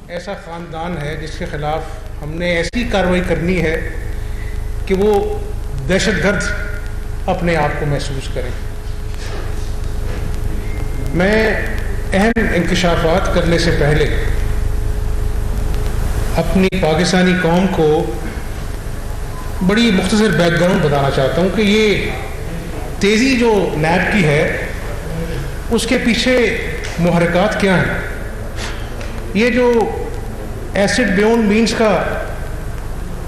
ایسا خاندان ہے جس کے خلاف ہم نے ایسی کارروائی کرنی ہے کہ وہ دہشت گرد اپنے آپ کو محسوس کریں. میں اہم انکشافات کرنے سے پہلے اپنی پاکستانی قوم کو بڑی مختصر بیک گراؤنڈ بتانا چاہتا ہوں کہ یہ تیزی جو نیب کی ہے اس کے پیچھے محرکات کیا ہیں. یہ جو ایسڈ بیونڈ مینز کا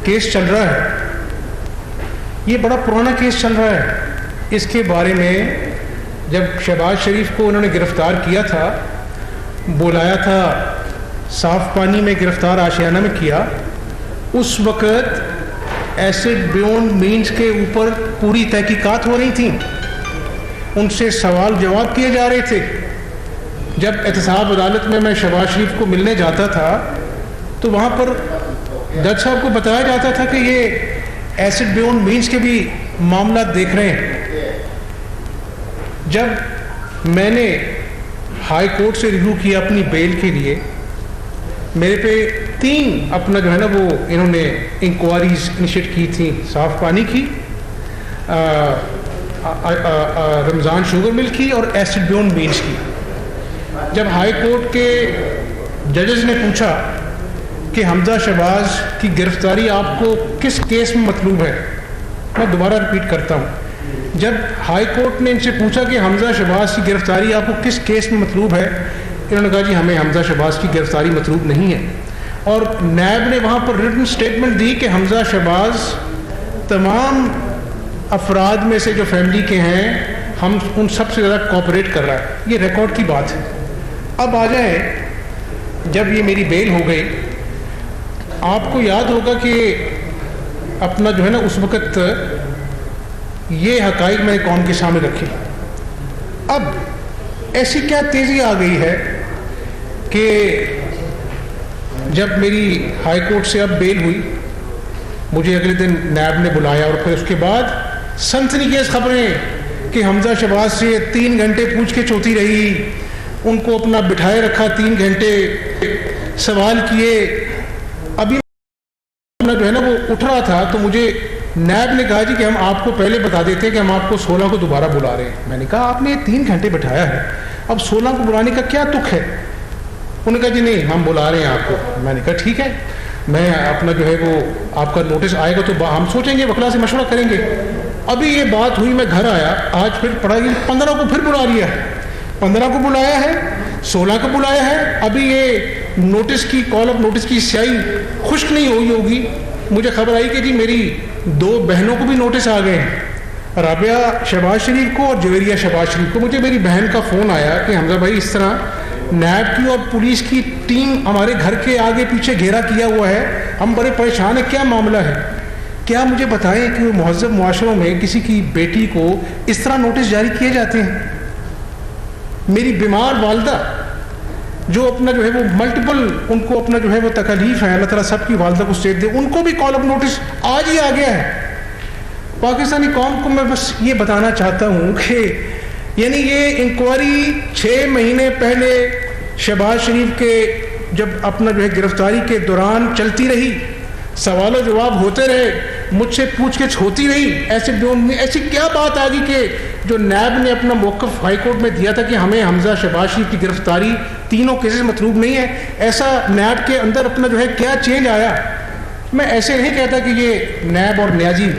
کیس چل رہا ہے یہ بڑا پرانا کیس چل رہا ہے. اس کے بارے میں جب شہباز شریف کو انہوں نے گرفتار کیا تھا, بلایا تھا, صاف پانی میں گرفتار آشیانہ میں کیا, اس وقت ایسڈ بیونڈ مینز کے اوپر پوری تحقیقات ہو رہی تھیں, ان سے سوال جواب کیے جا رہے تھے. جب احتساب عدالت میں شہباز شریف کو ملنے جاتا تھا تو وہاں پر جج صاحب کو بتایا جاتا تھا کہ یہ ایسڈ بیونڈ مینز کے بھی معاملات دیکھ رہے ہیں. جب میں نے ہائی کورٹ سے ریویو کیا اپنی بیل کے لیے, میرے پہ 3 اپنا جو ہے نا وہ انہوں نے انکوائریز انیشیٹ کی تھیں, صاف پانی کی, رمضان شوگر مل کی اور ایسڈ بیونڈ مینز کی. جب ہائی کورٹ کے ججز نے پوچھا کہ حمزہ شہباز کی گرفتاری آپ کو کس کیس میں مطلوب ہے, میں دوبارہ ریپیٹ کرتا ہوں, جب ہائی کورٹ نے ان سے پوچھا کہ حمزہ شہباز کی گرفتاری آپ کو کس کیس میں مطلوب ہے, انہوں نے کہا جی ہمیں حمزہ شہباز کی گرفتاری مطلوب نہیں ہے. اور نیب نے وہاں پر ریٹن سٹیٹمنٹ دی کہ حمزہ شہباز تمام افراد میں سے جو فیملی کے ہیں ہم ان سب سے زیادہ کوآپریٹ کر رہا ہے. یہ ریکارڈ کی بات ہے. اب آ جائیں, جب یہ میری بیل ہو گئی, آپ کو یاد ہوگا کہ اپنا جو ہے نا اس وقت یہ حقائق میں نے قوم کے سامنے رکھی. اب ایسی کیا تیزی آ گئی ہے کہ جب میری ہائی کورٹ سے اب بیل ہوئی, مجھے اگلے دن نیب نے بلایا اور پھر اس کے بعد سنسنی خیز خبریں کہ حمزہ شہباز سے 3 گھنٹے پوچھ کے چوتی رہی, ان کو اپنا بٹھائے رکھا, 3 گھنٹے سوال کیے. ابھی جو ہے نا وہ اٹھ رہا تھا تو مجھے نیب نے کہا جی کہ ہم آپ کو پہلے بتا دیتے ہیں کہ ہم آپ کو 16 کو دوبارہ بلا رہے ہیں. میں نے کہا آپ نے 3 گھنٹے بٹھایا ہے, اب 16 کو بلانے کا کیا تک ہے؟ انہوں نے کہا جی نہیں ہم بلا رہے ہیں آپ کو. میں نے کہا ٹھیک ہے, میں اپنا جو ہے وہ آپ کا نوٹس آئے گا تو ہم سوچیں گے, وکلا سے مشورہ کریں گے. ابھی یہ بات ہوئی, میں گھر آیا, آج پھر پڑھا گیا 15 کو پھر بلا لیا ہے, 15 کو بلایا ہے, 16 کو بلایا ہے. ابھی یہ نوٹس کی کال آف نوٹس کی سیاہی خشک نہیں ہوئی ہوگی. مجھے خبر آئی کہ جی میری 2 بہنوں کو بھی نوٹس آ گئے ہیں, رابعہ شہباز شریف کو اور جویریہ شہباز شریف کو. مجھے میری بہن کا فون آیا کہ حمزہ بھائی اس طرح نیب کی اور پولیس کی ٹیم ہمارے گھر کے آگے پیچھے گھیرا کیا ہوا ہے, ہم بڑے پریشان ہیں, کیا معاملہ ہے؟ کیا مجھے بتائیں کہ وہ مہذب معاشروں میں کسی کی بیٹی کو اس طرح نوٹس جاری کیے جاتے ہیں؟ میری بیمار والدہ جو اپنا جو ہے وہ ملٹیپل ان کو اپنا جو ہے وہ تکلیف ہے, اللہ تعالیٰ سب کی والدہ کو صحت دے, ان کو بھی کال اپ نوٹس آج ہی آ گیا ہے. پاکستانی قوم کو میں بس یہ بتانا چاہتا ہوں کہ یعنی یہ انکوائری 6 مہینے پہلے شہباز شریف کے جب اپنا جو ہے گرفتاری کے دوران چلتی رہی, سوال و جواب ہوتے رہے, مجھ سے پوچھ گچھ ہوتی رہی. ایسی کیا بات آ گئی کہ جو نیب نے اپنا موقف ہائی کورٹ میں دیا تھا کہ ہمیں حمزہ شہباز شریف کی گرفتاری تینوں کیسز مطلوب نہیں ہے, ایسا نیب کے اندر اپنا جو ہے کیا چینج آیا؟ میں ایسے نہیں کہتا کہ یہ نیب اور نیازی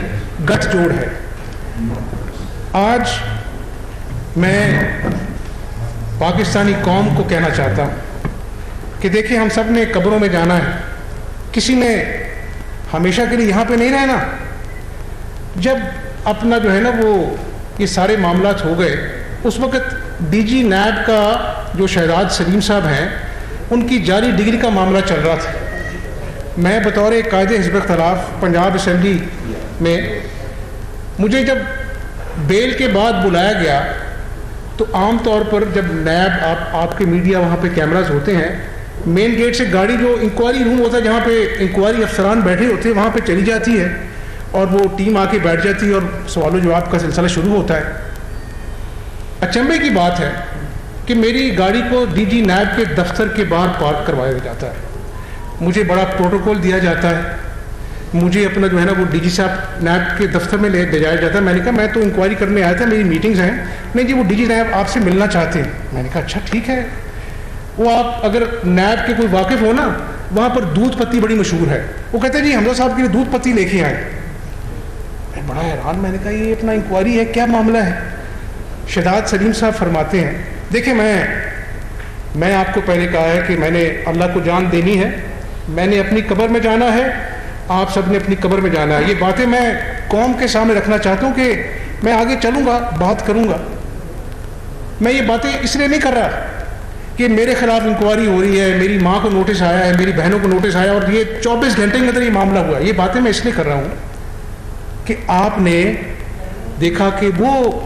گٹھ جوڑ ہے. آج میں پاکستانی قوم کو کہنا چاہتا ہوں کہ دیکھیں ہم سب نے قبروں میں جانا ہے, کسی نے ہمیشہ کے لیے یہاں پہ نہیں رہنا. جب اپنا جو ہے نا وہ یہ سارے معاملات ہو گئے, اس وقت ڈی جی نیب کا جو شہزاد سلیم صاحب ہیں ان کی جعلی ڈگری کا معاملہ چل رہا تھا. میں بطور قائد حزب اختلاف پنجاب اسمبلی میں, مجھے جب بیل کے بعد بلایا گیا تو عام طور پر جب نیب آپ کے میڈیا وہاں پہ کیمراز ہوتے ہیں, مین گیٹ سے گاڑی جو انکوائری روم ہوتا ہے جہاں پہ انکوائری افسران بیٹھے ہوتے ہیں وہاں پہ چلی جاتی ہے اور وہ ٹیم آ کے بیٹھ جاتی ہے اور سوال و جواب کا سلسلہ شروع ہوتا ہے. اچنبے کی بات ہے کہ میری گاڑی کو ڈی جی نیب کے دفتر کے باہر پارک کروایا جاتا ہے. مجھے بڑا پروٹوکول دیا جاتا ہے, مجھے اپنا جو ہے نا وہ ڈی جی صاحب نیب کے دفتر میں لے جایا جاتا ہے. میں نے کہا میں تو انکوائری کرنے آیا تھا, میری میٹنگز ہیں. نہیں جی وہ ڈی جی نیب آپ سے ملنا چاہتے ہیں. میں نے کہا اچھا ٹھیک ہے. وہ آپ اگر نیب کے کوئی واقف ہو نا, وہاں پر دودھ پتی بڑی مشہور ہے. وہ کہتے ہیں جی حمزہ صاحب کے لیے دودھ پتی لے کے آئے. میں بڑا حیران, میں نے کہا یہ اپنا انکوائری ہے, کیا معاملہ ہے؟ شہزاد سلیم صاحب فرماتے ہیں دیکھیں میں آپ کو پہلے کہا ہے کہ میں نے اللہ کو جان دینی ہے, میں نے اپنی قبر میں جانا ہے, آپ سب نے اپنی قبر میں جانا ہے. یہ باتیں میں قوم کے سامنے رکھنا چاہتا ہوں کہ میں آگے چلوں گا, بات کروں گا. میں یہ باتیں اس لیے نہیں کر رہا کہ میرے خلاف انکوائری ہو رہی ہے, میری ماں کو نوٹس آیا ہے, میری بہنوں کو نوٹس آیا اور یہ 24 گھنٹے کے اندر یہ معاملہ ہوا. یہ باتیں میں اس لیے کر رہا ہوں کہ آپ نے دیکھا کہ وہ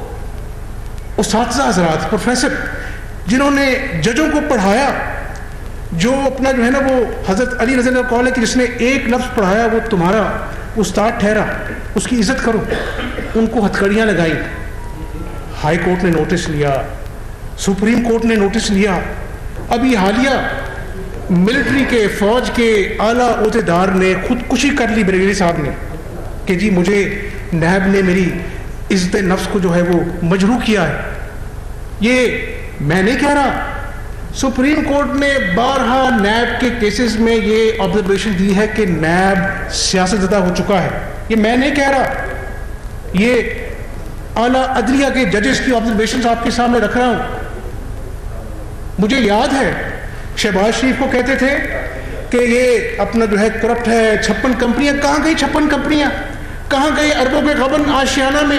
اساتذہ حضرات, پروفیسر جنہوں نے ججوں کو پڑھایا, جو اپنا جو ہے نا وہ حضرت علی رضی اللہ عنہ کا قول ہے کہ جس نے ایک لفظ پڑھایا وہ تمہارا استاد ٹھہرا, اس کی عزت کرو, ان کو ہتھکڑیاں لگائیں. ہائی کورٹ نے نوٹس لیا, سپریم کورٹ نے نوٹس لیا. ابھی حالیہ ملٹری کے, فوج کے اعلیٰ عہدیدار نے خودکشی کر لی بریلوی صاحب نے کہ جی مجھے نیب نے میری عزت نفس کو جو ہے وہ مجروح کیا ہے. یہ میں نہیں کہہ رہا, سپریم کورٹ نے بارہا نیب کے کیسز میں یہ آبزرویشن دی ہے کہ نیب سیاست زدہ ہو چکا ہے. یہ میں نہیں کہہ رہا, یہ اعلیٰ عدلیہ کے ججز کی آبزرویشنز آپ کے سامنے رکھ رہا ہوں. مجھے یاد ہے شہباز شریف کو کہتے تھے کہ یہ اپنا جو ہے کرپٹ ہے, 56 کمپنیاں. کہاں گئی 56 کمپنیاں؟ کہاں گئے اربوں کے غبن آشیانہ میں؟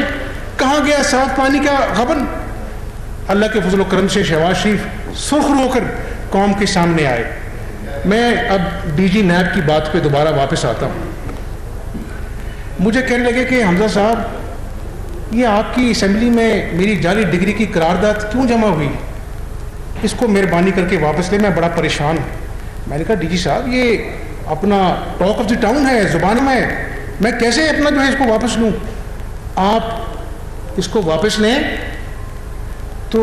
کہاں گیا صاف پانی کا غبن؟ اللہ کے فضل و کرم سے شہباز شریف سرخ ہو کر قوم کے سامنے آئے. میں اب ڈی جی نیب کی بات پہ دوبارہ واپس آتا ہوں. مجھے کہنے لگے کہ حمزہ صاحب یہ آپ کی اسمبلی میں میری جعلی ڈگری کی قرارداد کیوں جمع ہوئی, اس کو مہربانی کر کے واپس لے, میں بڑا پریشان ہوں. میں نے کہا ڈی جی صاحب یہ اپنا ٹاک آف دی ٹاؤن ہے, زبان میں کیسے اپنا جو ہے اس کو واپس لوں؟ آپ اس کو واپس لیں تو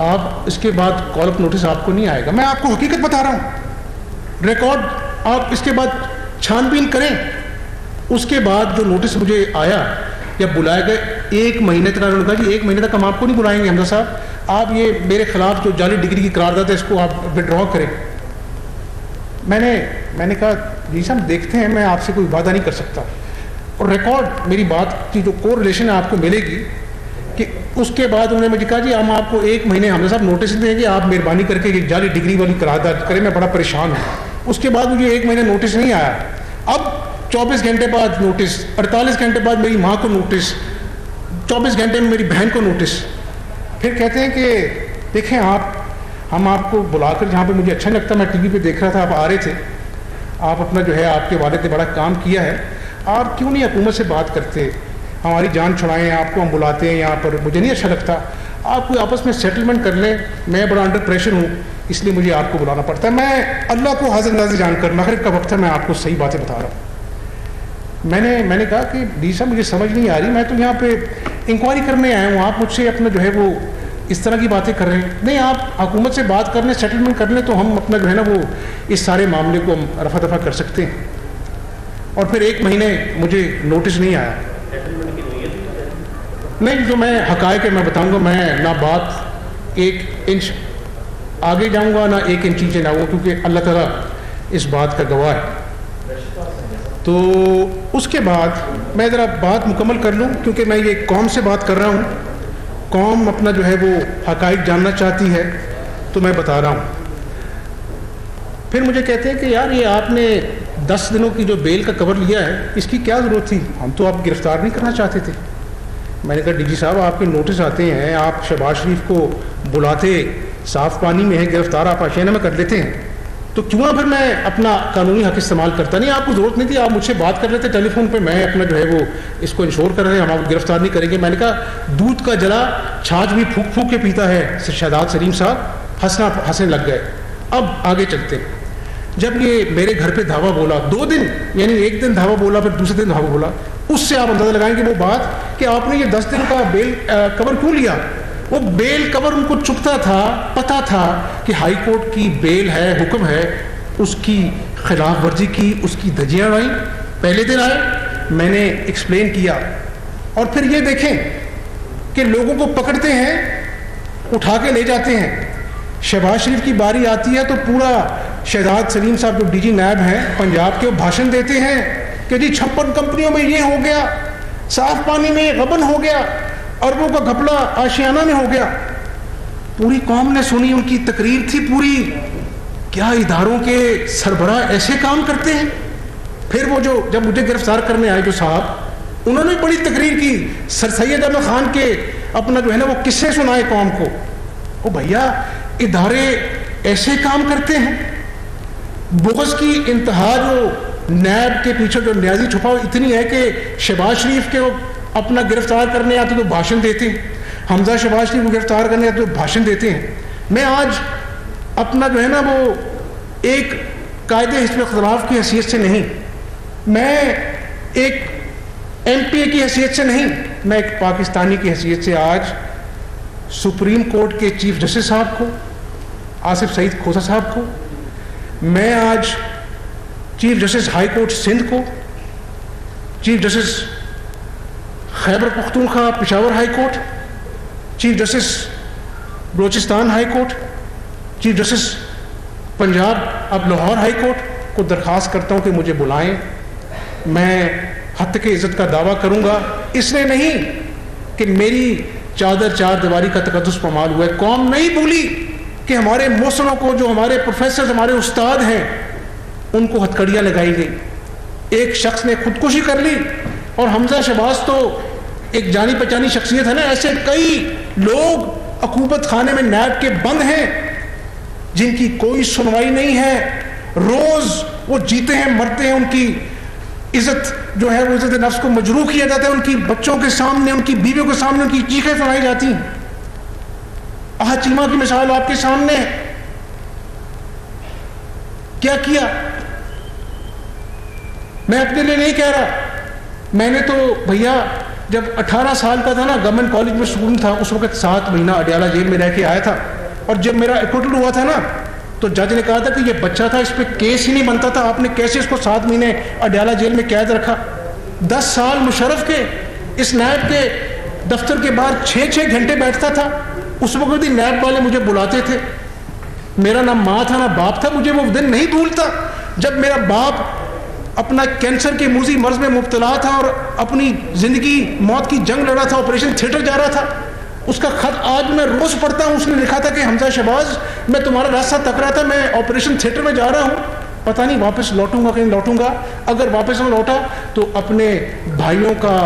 آپ اس کے بعد کال اپ نوٹس آپ کو نہیں آئے گا. میں آپ کو حقیقت بتا رہا ہوں, ریکارڈ آپ اس کے بعد چھان بین کریں. اس کے بعد جو نوٹس مجھے آیا یا بلائے گئے 1 مہینے تک, انہوں نے کہا جی 1 مہینے تک ہم آپ کو نہیں بلائیں گے حمزہ صاحب, آپ یہ میرے خلاف جو جعلی ڈگری کی قرارداد ہے اس کو آپ وڈرا کریں. میں نے کہا جی صاحب دیکھتے ہیں, میں آپ سے کوئی وعدہ نہیں کر سکتا. اور ریکارڈ میری بات کی جو کو ریلیشن آپ کو ملے گی کہ اس کے بعد انہوں نے مجھے کہا جی ہم آپ کو 1 مہینے حمزہ صاحب نوٹس دیں گے, آپ مہربانی کر کے یہ جعلی ڈگری والی قرارداد کریں. میں بڑا پریشان ہوں. اس کے بعد مجھے 1 مہینے نوٹس نہیں آیا. اب 24 گھنٹے بعد نوٹس, 48 گھنٹے بعد میری ماں کو نوٹس, 24 گھنٹے میں میری بہن کو نوٹس. پھر کہتے ہیں کہ دیکھیں ہم آپ کو بلا کر, جہاں پہ مجھے اچھا نہیں لگتا, میں ٹی وی پہ دیکھ رہا تھا آپ آ رہے تھے, آپ اپنا جو ہے آپ کے والد نے بڑا کام کیا ہے, آپ کیوں نہیں حکومت سے بات کرتے, ہماری جان چھڑائیں, آپ کو ہم بلاتے ہیں یہاں پر, مجھے نہیں اچھا لگتا, آپ کوئی آپس میں سیٹلمنٹ کر لیں. میں بڑا انڈر پریشر ہوں, اس لیے مجھے آپ کو بلانا پڑتا ہے. میں اللہ کو حاضر ناظر جان کر, مغرب کا وقت ہے, میں آپ کو صحیح باتیں بتا رہا ہوں. میں نے کہا کہ ڈی صاحب مجھے سمجھ نہیں آ رہی, میں تو یہاں پہ انکوائری کرنے آیا ہوں, آپ مجھ سے اپنا جو ہے وہ اس طرح کی باتیں کر رہے ہیں. نہیں, آپ حکومت سے بات کر لیں, سیٹلمنٹ کر لیں, تو ہم اپنا جو ہے نا وہ اس سارے معاملے کو ہم رفع دفع کر سکتے ہیں. اور پھر 1 مہینے مجھے نوٹس نہیں آیا. نہیں, جو میں حقائق ہے میں بتاؤں گا, میں نہ بات 1 انچ آگے جاؤں گا نہ 1 انچ نیچے جاؤں گا, کیونکہ اللہ تعالیٰ اس بات کا گواہ ہے. تو اس کے بعد میں ذرا بات مکمل کر لوں, کیونکہ میں یہ قوم سے بات کر رہا ہوں, قوم اپنا جو ہے وہ حقائق جاننا چاہتی ہے, تو میں بتا رہا ہوں. پھر مجھے کہتے ہیں کہ یار یہ آپ نے 10 دنوں کی جو بیل کا کور لیا ہے, اس کی کیا ضرورت تھی, ہم تو آپ گرفتار نہیں کرنا چاہتے تھے. میں نے کہا ڈی جی صاحب آپ کے نوٹس آتے ہیں, آپ شہباز شریف کو بلاتے, صاف پانی میں ہے, گرفتار آپ آشیانہ میں کر لیتے ہیں, تو کیوں نہ پھر میں اپنا قانونی حق استعمال کرتا. نہیں, آپ کو ضرورت نہیں تھی, آپ مجھ سے بات کر لیتے ٹیلی فون پہ, میں اپنا جو ہے وہ اس کو انشور کر رہے ہیں, ہم آپ کو گرفتار نہیں کریں گے. میں نے کہا دودھ کا جلا چھاچھ بھی پھونک پھونک کے پیتا ہے شہزاد سلیم صاحب, ہنسنے لگ گئے. اب آگے چلتے ہیں. جب یہ میرے گھر پہ دھاوا بولا 2 دن, یعنی 1 دن دھاوا بولا, پھر دوسرے دن دھاوا بولا, اس سے آپ اندازہ لگائیں گے وہ بات کہ آپ نے یہ 10 دن کا بیل کور کیوں لیا. وہ بیل کور ان کو چپتا تھا, پتہ تھا کہ ہائی کورٹ کی بیل ہے, حکم ہے, اس کی خلاف ورزی کی, اس کی دھجیاں اڑائیں. پہلے دن آئے, میں نے ایکسپلین کیا, اور پھر یہ دیکھیں کہ لوگوں کو پکڑتے ہیں, اٹھا کے لے جاتے ہیں. شہباز شریف کی باری آتی ہے تو پورا شہزاد سلیم صاحب جو ڈی جی نیب ہیں پنجاب کے, وہ بھاشن دیتے ہیں کہ جی 56 کمپنیوں میں یہ ہو گیا, صاف پانی میں غبن ہو گیا, اربوں کا گھپلہ آشیانہ میں ہو گیا. پوری قوم نے سنی, ان کی تقریر تھی پوری. کیا اداروں کے سربراہ ایسے کام کرتے ہیں؟ پھر وہ جو جب مجھے گرفتار کرنے آئے جو صاحب, انہوں نے بڑی تقریر کی, سر سید احمد خان کے اپنا جو ہے نا وہ قصے سنائے قوم کو. او بھیا, ادارے ایسے کام کرتے ہیں؟ بغض کی انتہا جو نیب کے پیچھے جو نیازی چھپا اتنی ہے کہ شہباز شریف کے اپنا گرفتار کرنے آتے تو بھاشن دیتے ہیں, حمزہ شہباز شریف کو گرفتار کرنے آتے تو بھاشن دیتے ہیں. میں آج اپنا جو ہے نا وہ ایک قائد حزب اختلاف کی حیثیت سے نہیں, میں ایک ایم پی اے کی حیثیت سے نہیں, میں ایک پاکستانی کی حیثیت سے آج سپریم کورٹ کے چیف جسٹس صاحب کو, آصف سعید کھوسہ صاحب کو, میں آج chief justice high court Sindh کو, chief justice Khyber Pakhtunkhwa Peshawar high court, chief justice Balochistan high court, chief justice Punjab اب لاہور ہائی کورٹ کو درخواست کرتا ہوں کہ مجھے بلائیں. میں حد کے عزت کا دعویٰ کروں گا, اس لیے نہیں کہ میری چادر چار دیواری کا تقدس پامال ہوا ہے. قوم نہیں بھولی کہ ہمارے محسنوں کو, جو ہمارے پروفیسر ہمارے استاد ہیں, ان کو ہتھکڑیاں لگائی گئی. ایک شخص نے خودکشی کر لی, اور حمزہ شہباز تو ایک جانی پہچانی شخصیت ہے نا. ایسے کئی لوگ عقوبت خانے میں نیب کے بند ہیں جن کی کوئی سنوائی نہیں ہے. روز وہ جیتے ہیں مرتے ہیں, ان کی عزت جو ہے وہ عزت نفس کو مجروح کیا جاتا ہے, ان کی بچوں کے سامنے, ان کی بیویوں کے سامنے ان کی چیخیں سنائی جاتی ہیں. احد چیمہ کی مثال آپ کے سامنے ہے. کیا کیا؟ میں اپنے لیے نہیں کہہ رہا, میں نے تو بھیا جب 18 سال کا تھا نا, گورنمنٹ کالج میں اسٹوڈنٹ تھا, اس وقت 7 مہینہ اڈیالہ جیل میں رہ کے آیا تھا. اور جب میرا ایکوٹل ہوا تھا نا, تو جج نے کہا تھا کہ یہ بچہ تھا, اس پہ کیس ہی نہیں بنتا تھا, آپ نے کیسے اس کو 7 مہینے اڈیالہ جیل میں قید رکھا. 10 سال مشرف کے اس نیب کے دفتر کے باہر 6 گھنٹے بیٹھتا تھا. اس وقت بھی نیب والے مجھے بلاتے تھے, میرا نہ ماں تھا نہ باپ تھا. مجھے وہ دن نہیں بھولتا جب میرا باپ اپنا کینسر کے موذی مرض میں مبتلا تھا اور اپنی زندگی موت کی جنگ لڑا تھا, آپریشن تھیٹر جا رہا تھا. اس کا خط آج میں روز پڑھتا ہوں. اس نے لکھا تھا کہ حمزہ شہباز, میں تمہارا راستہ تک رہا تھا, میں آپریشن تھیٹر میں جا رہا ہوں, پتہ نہیں واپس لوٹوں گا کہ نہیں لوٹوں گا. اگر واپس نہ لوٹا تو اپنے بھائیوں کا